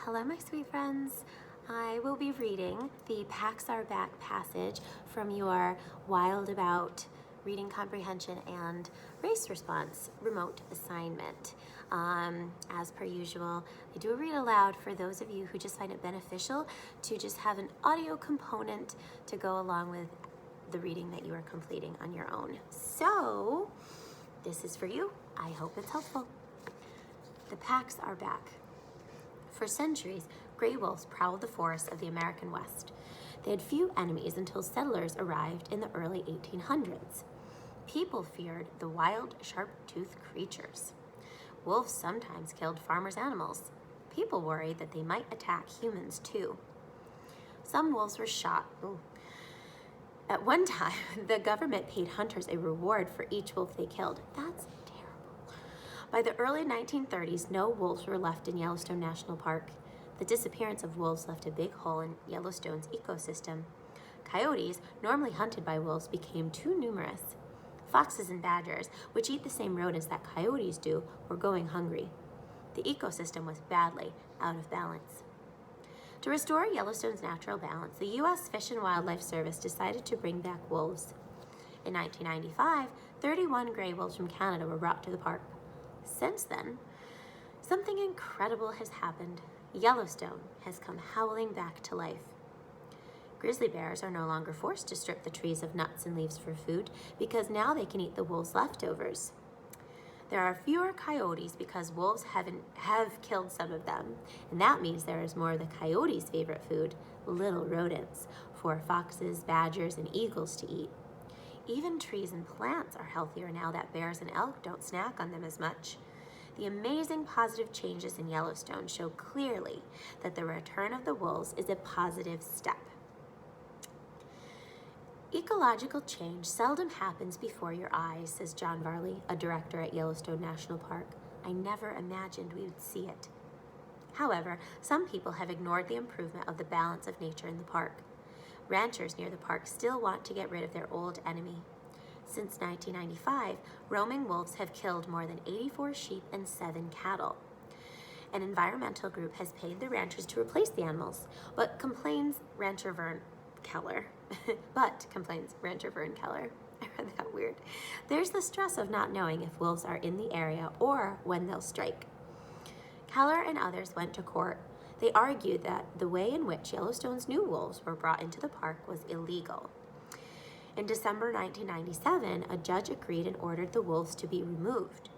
Hello, my sweet friends. I will be reading the Packs Are Back passage from your Wild About Reading Comprehension and Race Response remote assignment. As per usual, I do a read aloud for those of you who just find it beneficial to just have an audio component to go along with the reading that you are completing on your own. So, this is for you. I hope it's helpful. The Packs Are Back. For centuries, gray wolves prowled the forests of the American West. They had few enemies until settlers arrived in the early 1800s. People feared the wild, sharp-toothed creatures. Wolves sometimes killed farmers' animals. People worried that they might attack humans too. Some wolves were shot. Ooh. At one time, the government paid hunters a reward for each wolf they killed. That's terrible. By the early 1930s, no wolves were left in Yellowstone National Park. The disappearance of wolves left a big hole in Yellowstone's ecosystem. Coyotes, normally hunted by wolves, became too numerous. Foxes and badgers, which eat the same rodents that coyotes do, were going hungry. The ecosystem was badly out of balance. To restore Yellowstone's natural balance, the U.S. Fish and Wildlife Service decided to bring back wolves. In 1995, 31 gray wolves from Canada were brought to the park. Since then, something incredible has happened. Yellowstone has come howling back to life. Grizzly bears are no longer forced to strip the trees of nuts and leaves for food because now they can eat the wolves' leftovers. There are fewer coyotes because wolves have killed some of them, and that means there is more of the coyotes' favorite food, little rodents, for foxes, badgers, and eagles to eat. Even trees and plants are healthier now that bears and elk don't snack on them as much. The amazing positive changes in Yellowstone show clearly that the return of the wolves is a positive step. Ecological change seldom happens before your eyes, says John Varley, a director at Yellowstone National Park. I never imagined we would see it. However, some people have ignored the improvement of the balance of nature in the park. Ranchers near the park still want to get rid of their old enemy. Since 1995, roaming wolves have killed more than 84 sheep and 7 cattle. An environmental group has paid the ranchers to replace the animals, but complains rancher Vern Keller. I read that weird. There's the stress of not knowing if wolves are in the area or when they'll strike. Keller and others went to court. They argued that the way in which Yellowstone's new wolves were brought into the park was illegal. In December 1997, a judge agreed and ordered the wolves to be removed.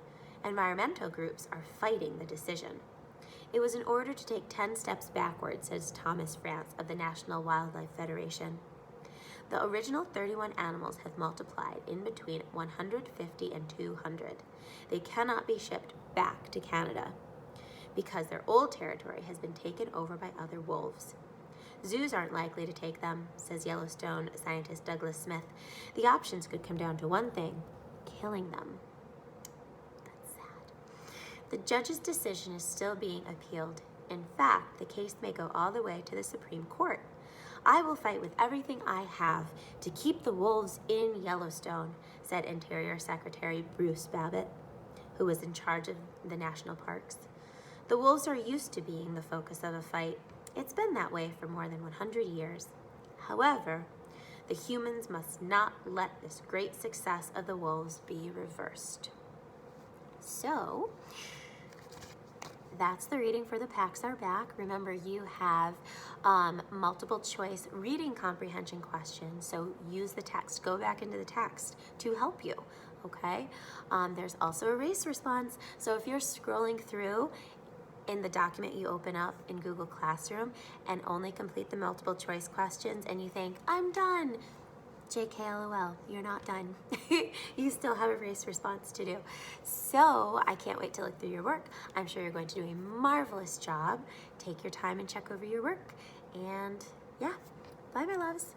Environmental groups are fighting the decision. It was an order to take 10 steps backward, says Thomas France of the National Wildlife Federation. The original 31 animals have multiplied in between 150 and 200. They cannot be shipped back to Canada because their old territory has been taken over by other wolves. Zoos aren't likely to take them, says Yellowstone scientist Douglas Smith. The options could come down to one thing: killing them. That's sad. The judge's decision is still being appealed. In fact, the case may go all the way to the Supreme Court. I will fight with everything I have to keep the wolves in Yellowstone, said Interior Secretary Bruce Babbitt, who was in charge of the national parks. The wolves are used to being the focus of a fight. It's been that way for more than 100 years. However, the humans must not let this great success of the wolves be reversed. So, that's the reading for the Packs Are Back. Remember, you have multiple choice reading comprehension questions, so use the text. Go back into the text to help you, okay? There's also a race response. So if you're scrolling through in the document you open up in Google Classroom and only complete the multiple choice questions and you think, I'm done, JKLOL, you're not done. You still have a race response to do. So I can't wait to look through your work. I'm sure you're going to do a marvelous job. Take your time and check over your work. And yeah, bye my loves.